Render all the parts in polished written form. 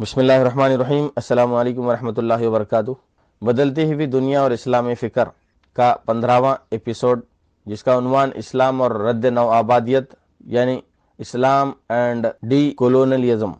بسم اللہ الرحمن الرحیم۔ السلام علیکم ورحمۃ اللہ وبرکاتہ۔ بدلتی ہوئی دنیا اور اسلامی فکر کا 15واں ایپیسوڈ، جس کا عنوان اسلام اور رد نو آبادیت یعنی اسلام اینڈ ڈی کولونیلزم۔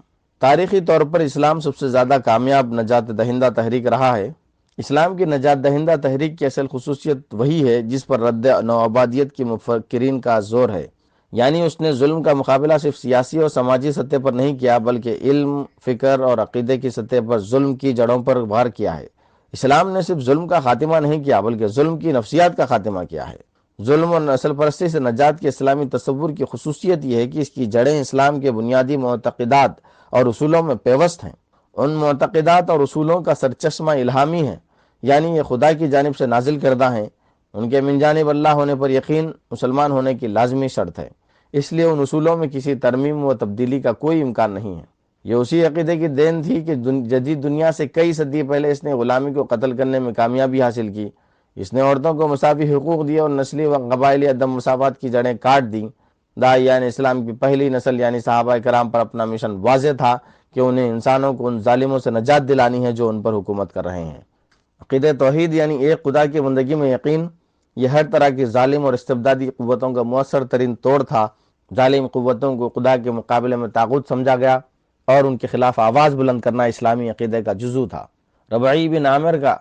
تاریخی طور پر اسلام سب سے زیادہ کامیاب نجات دہندہ تحریک رہا ہے۔ اسلام کی نجات دہندہ تحریک کی اصل خصوصیت وہی ہے جس پر رد نو آبادیت کی مفکرین کا زور ہے، یعنی اس نے ظلم کا مقابلہ صرف سیاسی اور سماجی سطح پر نہیں کیا بلکہ علم، فکر اور عقیدے کی سطح پر ظلم کی جڑوں پر وار کیا ہے۔ اسلام نے صرف ظلم کا خاتمہ نہیں کیا بلکہ ظلم کی نفسیات کا خاتمہ کیا ہے۔ ظلم اور نسل پرستی سے نجات کے اسلامی تصور کی خصوصیت یہ ہے کہ اس کی جڑیں اسلام کے بنیادی معتقدات اور اصولوں میں پیوست ہیں۔ ان معتقدات اور اصولوں کا سرچشمہ الہامی ہے، یعنی یہ خدا کی جانب سے نازل کردہ ہیں۔ ان کے من جانب اللہ ہونے پر یقین مسلمان ہونے کی لازمی شرط ہے، اس لیے ان اصولوں میں کسی ترمیم و تبدیلی کا کوئی امکان نہیں ہے۔ یہ اسی عقیدے کی دین تھی کہ جدید دنیا سے کئی صدی پہلے اس نے غلامی کو قتل کرنے میں کامیابی حاصل کی۔ اس نے عورتوں کو مساوی حقوق دیے اور نسلی و قبائلی عدم مساوات کی جڑیں کاٹ دیں۔ داعیان اسلام کی پہلی نسل یعنی صحابہ کرام پر اپنا مشن واضح تھا کہ انہیں انسانوں کو ان ظالموں سے نجات دلانی ہے جو ان پر حکومت کر رہے ہیں۔ عقیدہ توحید یعنی ایک خدا کی بندگی میں یقین، یہ ہر طرح کی ظالم اور استبدادی قوتوں کا مؤثر ترین توڑ تھا۔ ظالم قوتوں کو خدا کے مقابلے میں طاغوت سمجھا گیا اور ان کے خلاف آواز بلند کرنا اسلامی عقیدے کا جزو تھا۔ ربعی بن عامر کا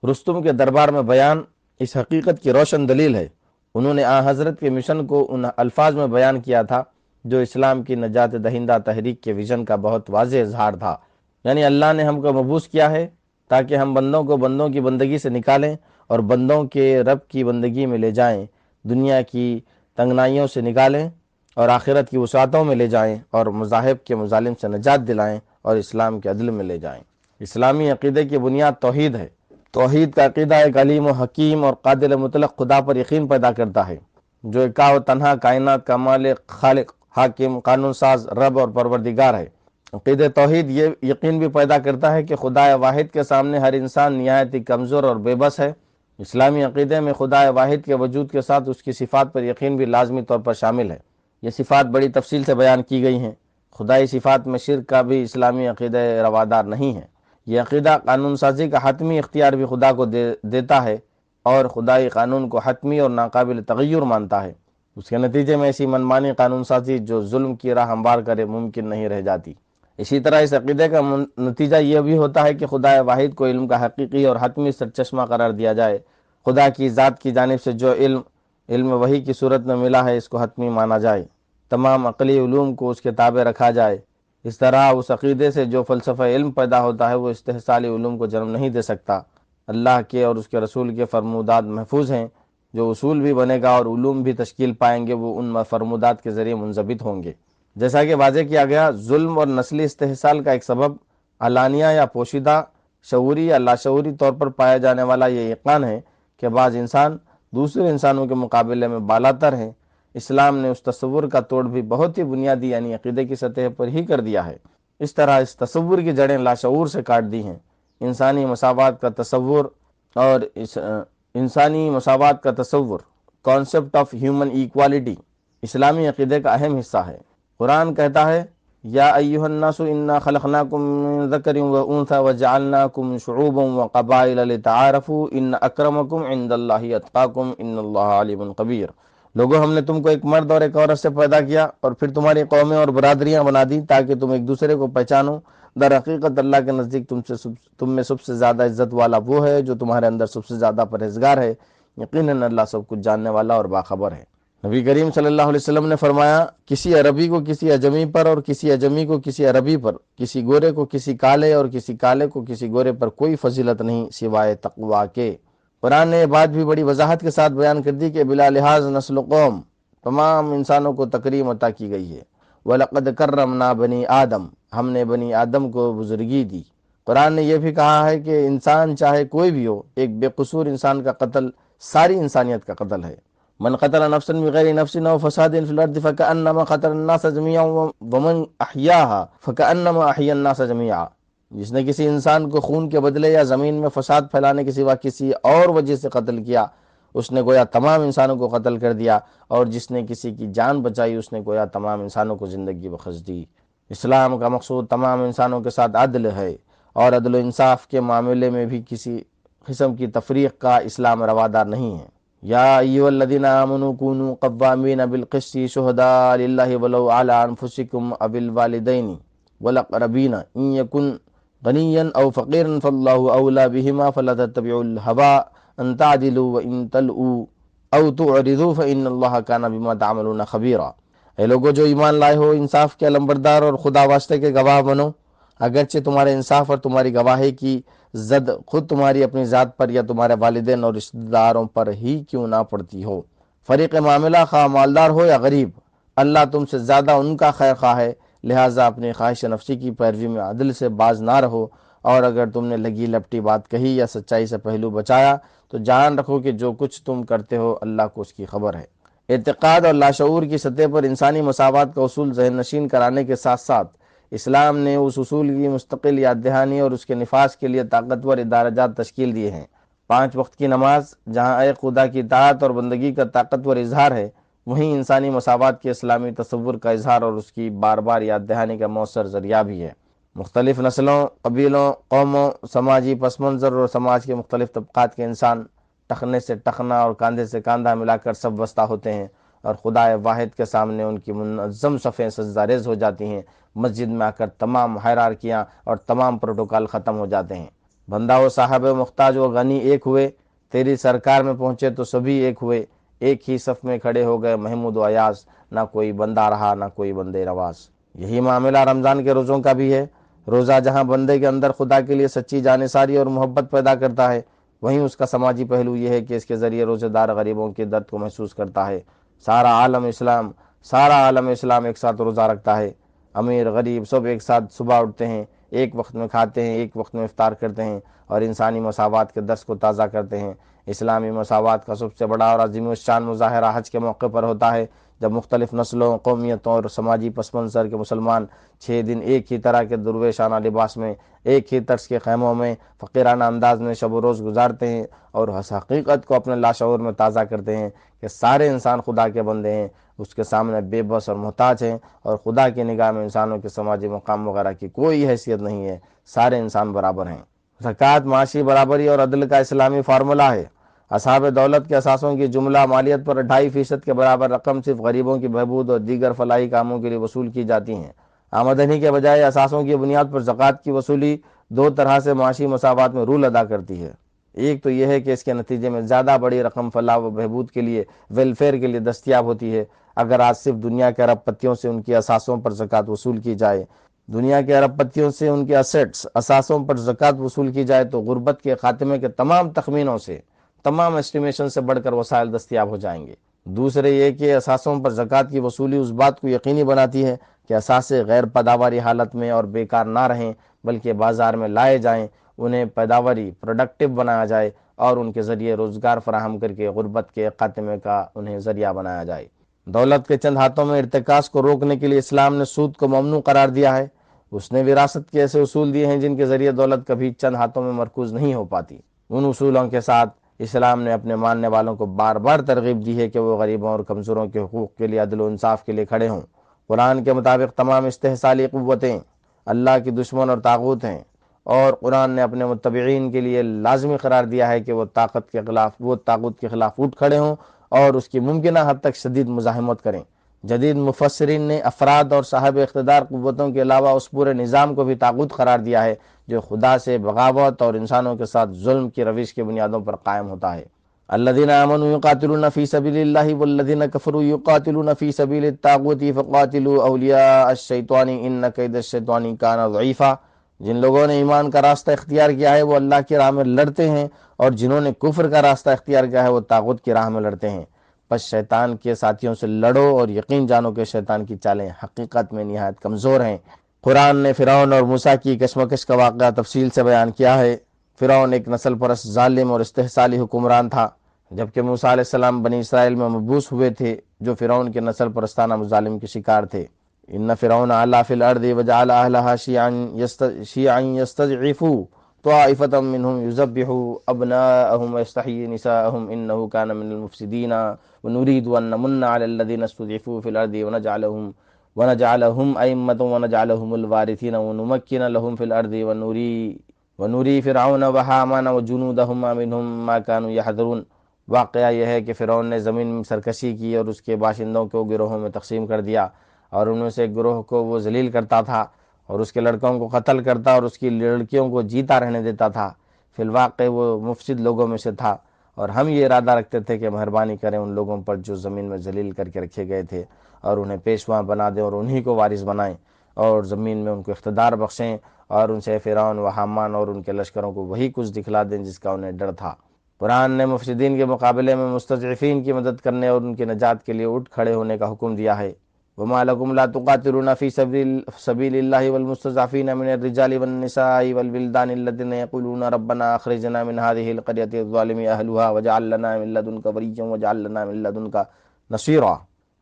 رستم کے دربار میں بیان اس حقیقت کی روشن دلیل ہے۔ انہوں نے حضرت کے مشن کو ان الفاظ میں بیان کیا تھا جو اسلام کی نجات دہندہ تحریک کے ویژن کا بہت واضح اظہار تھا، یعنی اللہ نے ہم کو مبعوث کیا ہے تاکہ ہم بندوں کو بندوں کی بندگی سے نکالیں اور بندوں کے رب کی بندگی میں لے جائیں، دنیا کی تنگنائیوں سے نکالیں اور آخرت کی وسعتوں میں لے جائیں اور مذاہب کے مظالم سے نجات دلائیں اور اسلام کے عدل میں لے جائیں۔ اسلامی عقیدے کی بنیاد توحید ہے۔ توحید کا عقیدہ ایک علیم و حکیم اور قادر مطلق خدا پر یقین پیدا کرتا ہے، جو ایکا و تنہا کائنات کا مالک، خالق، حاکم، قانون ساز، رب اور پروردگار ہے۔ عقیدہ توحید یہ یقین بھی پیدا کرتا ہے کہ خدا واحد کے سامنے ہر انسان نہایت ہی کمزور اور بے بس ہے۔ اسلامی عقیدے میں خدا واحد کے وجود کے ساتھ اس کی صفات پر یقین بھی لازمی طور پر شامل ہے۔ یہ صفات بڑی تفصیل سے بیان کی گئی ہیں۔ خدائی صفات میں شرک کا بھی اسلامی عقیدہ روادار نہیں ہے۔ یہ عقیدہ قانون سازی کا حتمی اختیار بھی خدا کو دیتا ہے اور خدائی قانون کو حتمی اور ناقابل تغیر مانتا ہے۔ اس کے نتیجے میں ایسی منمانی قانون سازی جو ظلم کی راہ ہموار کرے ممکن نہیں رہ جاتی۔ اسی طرح اس عقیدے کا نتیجہ یہ بھی ہوتا ہے کہ خدا واحد کو علم کا حقیقی اور حتمی سرچشمہ قرار دیا جائے۔ خدا کی ذات کی جانب سے جو علم وحی کی صورت میں ملا ہے اس کو حتمی مانا جائے، تمام عقلی علوم کو اس کے تابع رکھا جائے۔ اس طرح اس عقیدے سے جو فلسفہ علم پیدا ہوتا ہے وہ استحصالی علوم کو جنم نہیں دے سکتا۔ اللہ کے اور اس کے رسول کے فرمودات محفوظ ہیں، جو اصول بھی بنے گا اور علوم بھی تشکیل پائیں گے وہ ان فرمودات کے ذریعے منضبط ہوں گے۔ جیسا کہ واضح کیا گیا، ظلم اور نسلی استحصال کا ایک سبب علانیہ یا پوشیدہ، شعوری یا لاشعوری طور پر پایا جانے والا یہ یقین ہے کہ بعض انسان دوسرے انسانوں کے مقابلے میں بالاتر ہیں۔ اسلام نے اس تصور کا توڑ بھی بہت ہی بنیادی یعنی عقیدے کی سطح پر ہی کر دیا ہے۔ اس طرح اس تصور کی جڑیں لاشعور سے کاٹ دی ہیں۔ انسانی مساوات کا تصور اور انسانی مساوات کا تصور، کانسیپٹ آف ہیومن ایکوالٹی، اسلامی عقیدے کا اہم حصہ ہے۔ قرآن کہتا ہے، یا ایھا الناس انا خلقناکم من ذکر و انثی وجعلناکم شعوبا وقبائل لتعارفوا ان اکرمکم عند اللہ اتقاکم ان اللہ علیم خبیر۔ لوگوں، ہم نے تم کو ایک مرد اور ایک عورت سے پیدا کیا اور پھر تمہاری قومیں اور برادریاں بنا دی تاکہ تم ایک دوسرے کو پہچانو۔ در حقیقت اللہ کے نزدیک تم میں سب سے زیادہ عزت والا وہ ہے جو تمہارے اندر سب سے زیادہ پرہیزگار ہے۔ یقیناً اللہ سب کچھ جاننے والا اور باخبر ہے۔ نبی کریم صلی اللہ علیہ وسلم نے فرمایا، کسی عربی کو کسی اجمی پر اور کسی اجمی کو کسی عربی پر، کسی گورے کو کسی کالے اور کسی کالے کو کسی گورے پر کوئی فضیلت نہیں سوائے تقویٰ کے۔ قرآن نے یہ بات بھی بڑی وضاحت کے ساتھ بیان کر دی کہ بلا لحاظ نسل و قوم تمام انسانوں کو تکریم عطا کی گئی ہے۔ وَلَقَدْ كَرَّمْنَا بَنِي آدم، ہم نے بنی آدم کو بزرگی دی۔ قرآن نے یہ بھی کہا ہے کہ انسان چاہے کوئی بھی ہو، ایک بے قصور انسان کا قتل ساری انسانیت کا قتل ہے۔ من قتل نفسا بغیر نفس او فساد فی الارض فکأنما قتل الناس جميعا ومن احیاها فکأنما احیا الناس جميعا۔ جس نے کسی انسان کو خون کے بدلے یا زمین میں فساد پھیلانے کے سوا کسی اور وجہ سے قتل کیا، اس نے گویا تمام انسانوں کو قتل کر دیا، اور جس نے کسی کی جان بچائی اس نے گویا تمام انسانوں کو زندگی بخش دی۔ اسلام کا مقصود تمام انسانوں کے ساتھ عدل ہے، اور عدل و انصاف کے معاملے میں بھی کسی قسم کی تفریق کا اسلام روادار نہیں ہے۔ یا ایھا الذین آمنوا کونوا قوامین بالقسط شہداء للہ ولو علی انفسکم او الوالدین والاقربین ان یکن غنیا او فقیرا فاللہ اولی بہما فلا تتبعوا الہوی ان تعدلوا وان تلؤوا او تعرضوا فان اللہ کان بما تعملون خبیرا۔ اے لوگو جو ایمان لائے ہو، انصاف کے علمبردار اور خدا واسطے کے گواہ بنو، اگرچہ تمہارے انصاف اور تمہاری گواہی کی زد خود تمہاری اپنی ذات پر یا تمہارے والدین اور رشتہ داروں پر ہی کیوں نہ پڑتی ہو۔ فریق معاملہ خواہ مالدار ہو یا غریب، اللہ تم سے زیادہ ان کا خیر خواہ ہے، لہٰذا اپنی خواہش نفسی کی پیروی میں عدل سے باز نہ رہو، اور اگر تم نے لگی لپٹی بات کہی یا سچائی سے پہلو بچایا تو جان رکھو کہ جو کچھ تم کرتے ہو اللہ کو اس کی خبر ہے۔ اعتقاد اور لاشعور کی سطح پر انسانی مساوات کا اصول ذہن نشین کرانے کے ساتھ ساتھ اسلام نے اس اصول کی مستقل یاد دہانی اور اس کے نفاذ کے لیے طاقتور ادارہ جات تشکیل دیے ہیں۔ 5 وقت کی نماز جہاں ایک خدا کی اطاعت اور بندگی کا طاقتور اظہار ہے، وہیں انسانی مساوات کے اسلامی تصور کا اظہار اور اس کی بار بار یاد دہانی کا مؤثر ذریعہ بھی ہے۔ مختلف نسلوں، قبیلوں، قوموں، سماجی پس منظر اور سماج کے مختلف طبقات کے انسان ٹخنے سے ٹخنا اور کاندھے سے کاندھا ملا کر سب وسطہ ہوتے ہیں، اور خدا واحد کے سامنے ان کی منظم صفیں سجدہ ریز ہو جاتی ہیں۔ مسجد میں آ کر تمام ہائرارکیاں اور تمام پروٹوکال ختم ہو جاتے ہیں۔ بندہ و صاحب و محتاج و غنی ایک ہوئے، تیری سرکار میں پہنچے تو سبھی ایک ہوئے، ایک ہی صف میں کھڑے ہو گئے محمود و ایاز، نہ کوئی بندہ رہا نہ کوئی بندے نواز۔ یہی معاملہ رمضان کے روزوں کا بھی ہے۔ روزہ جہاں بندے کے اندر خدا کے لیے سچی جانثاری اور محبت پیدا کرتا ہے، وہیں اس کا سماجی پہلو یہ ہے کہ اس کے ذریعے روزہ دار غریبوں کے درد کو محسوس کرتا ہے۔ سارا عالم اسلام ایک ساتھ روزہ رکھتا ہے۔ امیر غریب سب ایک ساتھ صبح اٹھتے ہیں، ایک وقت میں کھاتے ہیں، ایک وقت میں افطار کرتے ہیں، اور انسانی مساوات کے درس کو تازہ کرتے ہیں۔ اسلامی مساوات کا سب سے بڑا اور عظیم الشان مظاہرہ حج کے موقع پر ہوتا ہے، جب مختلف نسلوں، قومیتوں اور سماجی پس منظر کے مسلمان 6 دن ایک ہی طرح کے درویشانہ لباس میں، ایک ہی طرز کے خیموں میں، فقیرانہ انداز میں شب و روز گزارتے ہیں، اور اس حقیقت کو اپنے لاشعور میں تازہ کرتے ہیں کہ سارے انسان خدا کے بندے ہیں، اس کے سامنے بے بس اور محتاج ہیں، اور خدا کی نگاہ میں انسانوں کے سماجی مقام وغیرہ کی کوئی حیثیت نہیں ہے، سارے انسان برابر ہیں۔ زکوٰۃ معاشی برابری اور عدل کا اسلامی فارمولہ ہے۔ اصحاب دولت کے اثاثوں کی جملہ مالیت پر 2.5% کے برابر رقم صرف غریبوں کی بہبود اور دیگر فلاحی کاموں کے لیے وصول کی جاتی ہیں۔ آمدنی کے بجائے اثاثوں کی بنیاد پر زکوٰۃ کی وصولی 2 طرح سے معاشی مساوات میں رول ادا کرتی ہے۔ ایک تو یہ ہے کہ اس کے نتیجے میں زیادہ بڑی رقم فلاح و بہبود کے لیے، ویلفیئر کے لیے دستیاب ہوتی ہے۔ اگر آج صرف دنیا کے ارب پتیوں سے ان کی اثاثوں پر زکوٰۃ وصول کی جائے، دنیا کے ارب پتیوں سے ان کے اسیٹس، اثاثوں پر زکوٰۃ وصول کی جائے تو غربت کے خاتمے کے تمام تخمینوں سے، تمام اسٹیمیشن سے بڑھ کر وسائل دستیاب ہو جائیں گے۔ دوسرے یہ کہ اثاثوں پر زکوٰۃ کی وصولی اس بات کو یقینی بناتی ہے کہ اثاثے غیر پیداواری حالت میں اور بیکار نہ رہیں، بلکہ بازار میں لائے جائیں، انہیں پیداواری پروڈکٹیو بنایا جائے، اور ان کے ذریعے روزگار فراہم کر کے غربت کے خاتمے کا انہیں ذریعہ بنایا جائے۔ دولت کے چند ہاتھوں میں ارتکاز کو روکنے کے لیے اسلام نے سود کو ممنوع قرار دیا ہے۔ اس نے وراثت کے ایسے اصول دیے ہیں جن کے ذریعے دولت کبھی چند ہاتھوں میں مرکوز نہیں ہو پاتی۔ ان اصولوں کے ساتھ اسلام نے اپنے ماننے والوں کو بار بار ترغیب دی ہے کہ وہ غریبوں اور کمزوروں کے حقوق کے لیے عدل و انصاف کے لیے کھڑے ہوں۔ قرآن کے مطابق تمام استحصالی قوتیں اللہ کی دشمن اور طاغوت ہیں، اور قرآن نے اپنے متبعین کے لیے لازمی قرار دیا ہے کہ وہ طاغوت کے خلاف اٹھ کھڑے ہوں اور اس کی ممکنہ حد تک شدید مزاحمت کریں۔ جدید مفسرین نے افراد اور صاحب اقتدار قوتوں کے علاوہ اس پورے نظام کو بھی طاغوت قرار دیا ہے جو خدا سے بغاوت اور انسانوں کے ساتھ ظلم کی روش کی بنیادوں پر قائم ہوتا ہے۔ الذین آمنوا یقاتلون فی سبیل اللہ والذین کفروا یقاتلون فی سبیل الطاغوت فقاتلوا اولیاء الشیطان ان کید الشیطان کان ضعیفا۔ جن لوگوں نے ایمان کا راستہ اختیار کیا ہے وہ اللہ کی راہ میں لڑتے ہیں، اور جنہوں نے کفر کا راستہ اختیار کیا ہے وہ طاغوت کی راہ میں لڑتے ہیں۔ پس شیطان کے ساتھیوں سے لڑو اور یقین جانو کہ شیطان کی چالیں حقیقت میں نہایت کمزور ہیں۔ قرآن نے فرعون اور موسیٰ کی کشمکش کا واقعہ تفصیل سے بیان کیا ہے۔ فرعون ایک نسل پرست ظالم اور استحصالی حکمران تھا، جبکہ موسیٰ علیہ السلام بنی اسرائیل میں مبعوث ہوئے تھے جو فرعون کے نسل پرستانہ مظالم کے شکار تھے۔ ان فرعون علا فی الارض وجعل اہلہا شیعا یستضعف طائفة منهم یذبح ابناءهم ویستحیی نساءهم انه كان من المفسدین ونريد ان نمن على الذين استضعفوا في الارض ونجعلهم ائمة ونجعلهم الوارثين ونمكن لهم في الارض ونوری فرعون وحامان وجنودهما منهم ما كانوا يحذرون۔ واقعہ یہ ہے کہ فرعون نے زمین میں سرکشی کی اور اس کے باشندوں کو گروہوں میں تقسیم کر دیا، اور ان میں سے ایک گروہ کو وہ ذلیل کرتا تھا اور اس کے لڑکوں کو قتل کرتا اور اس کی لڑکیوں کو جیتا رہنے دیتا تھا۔ فی الواقع وہ مفسد لوگوں میں سے تھا، اور ہم یہ ارادہ رکھتے تھے کہ مہربانی کریں ان لوگوں پر جو زمین میں ذلیل کر کے رکھے گئے تھے، اور انہیں پیشوا بنا دیں اور انہی کو وارث بنائیں، اور زمین میں ان کو اقتدار بخشیں، اور ان سے فرعون و حامان اور ان کے لشکروں کو وہی کچھ دکھلا دیں جس کا انہیں ڈر تھا۔ قرآن نے مفسدین کے مقابلے میں مستضعفین کی مدد کرنے اور ان کی نجات کے لیے اٹھ کھڑے ہونے کا حکم دیا ہے۔ وما لكم لا تقاتلون في سبيل الله والمستضعفين من الرجال والنساء والولدان الذين يقولون ربنا اخرجنا من هذه القرية الظالم اهلها واجعل لنا من لدنك وليا واجعل لنا من لدنك نصيرا۔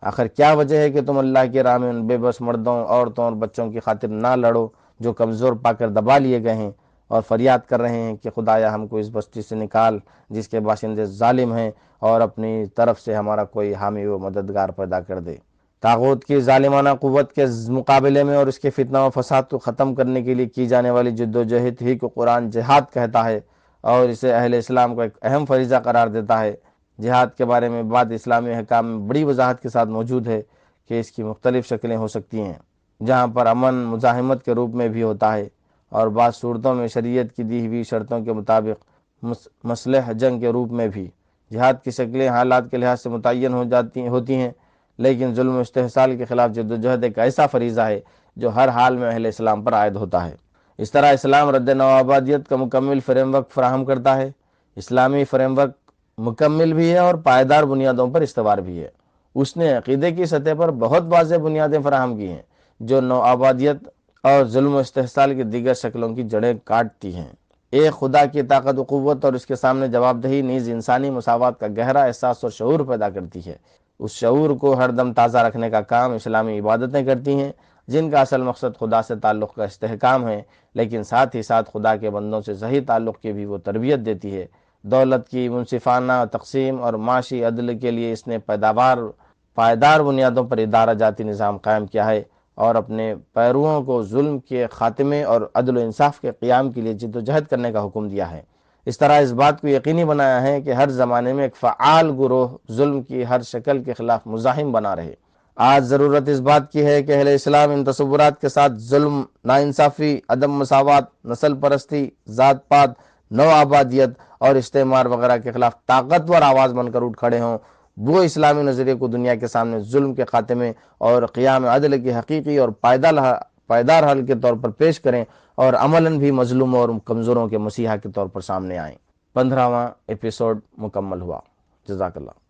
آخر کیا وجہ ہے کہ تم اللہ کی راہ میں ان بے بس مردوں، عورتوں اور بچوں کی خاطر نہ لڑو جو کمزور پا کر دبا لیے گئے ہیں، اور فریاد کر رہے ہیں کہ خدایا ہم کو اس بستی سے نکال جس کے باشندے ظالم ہیں، اور اپنی طرف سے ہمارا کوئی حامی و مددگار پیدا کر دے۔ طاغوت کی ظالمانہ قوت کے مقابلے میں اور اس کے فتنہ و فساد کو ختم کرنے کے لیے کی جانے والی جد و جہد ہی کو قرآن جہاد کہتا ہے، اور اسے اہل اسلام کو ایک اہم فریضہ قرار دیتا ہے۔ جہاد کے بارے میں بعض اسلامی حکام میں بڑی وضاحت کے ساتھ موجود ہے کہ اس کی مختلف شکلیں ہو سکتی ہیں، جہاں پر امن مزاحمت کے روپ میں بھی ہوتا ہے، اور بعض صورتوں میں شریعت کی دی ہوئی شرطوں کے مطابق مصلح جنگ کے روپ میں بھی۔ جہاد کی شکلیں حالات کے لحاظ سے متعین ہوتی ہیں، لیکن ظلم و استحصال کے خلاف جد و جہد ایک ایسا فریضہ ہے جو ہر حال میں اہل اسلام پر عائد ہوتا ہے۔ اس طرح اسلام رد نو آبادیت کا مکمل فریم ورک فراہم کرتا ہے۔ اسلامی فریم ورک مکمل بھی ہے اور پائیدار بنیادوں پر استوار بھی ہے۔ اس نے عقیدے کی سطح پر بہت واضح بنیادیں فراہم کی ہیں جو نو آبادیت اور ظلم و استحصال کی دیگر شکلوں کی جڑیں کاٹتی ہیں۔ ایک خدا کی طاقت و قوت اور اس کے سامنے جواب دہی نیز انسانی مساوات کا گہرا احساس اور شعور پیدا کرتی ہے۔ اس شعور کو ہر دم تازہ رکھنے کا کام اسلامی عبادتیں کرتی ہیں، جن کا اصل مقصد خدا سے تعلق کا استحکام ہے، لیکن ساتھ ہی ساتھ خدا کے بندوں سے صحیح تعلق کی بھی وہ تربیت دیتی ہے۔ دولت کی منصفانہ تقسیم اور معاشی عدل کے لیے اس نے پائیدار بنیادوں پر ادارہ جاتی نظام قائم کیا ہے، اور اپنے پیرووں کو ظلم کے خاتمے اور عدل و انصاف کے قیام کے لیے جد و جہد کرنے کا حکم دیا ہے۔ اس طرح اس بات کو یقینی بنایا ہے کہ ہر زمانے میں ایک فعال گروہ ظلم کی ہر شکل کے خلاف مزاحم بنا رہے۔ آج ضرورت اس بات کی ہے کہ اہل اسلام ان تصورات کے ساتھ ظلم، ناانصافی، عدم مساوات، نسل پرستی، ذات پات، نو آبادیت اور استعمار وغیرہ کے خلاف طاقتور آواز بن کر اٹھ کھڑے ہوں، وہ اسلامی نظریے کو دنیا کے سامنے ظلم کے خاتمے اور قیام عدل کی حقیقی اور پائیدار حل کے طور پر پیش کریں، اور عملاً بھی مظلوموں اور کمزوروں کے مسیحا کے طور پر سامنے آئیں۔ 15واں ایپیسوڈ مکمل ہوا۔ جزاک اللہ۔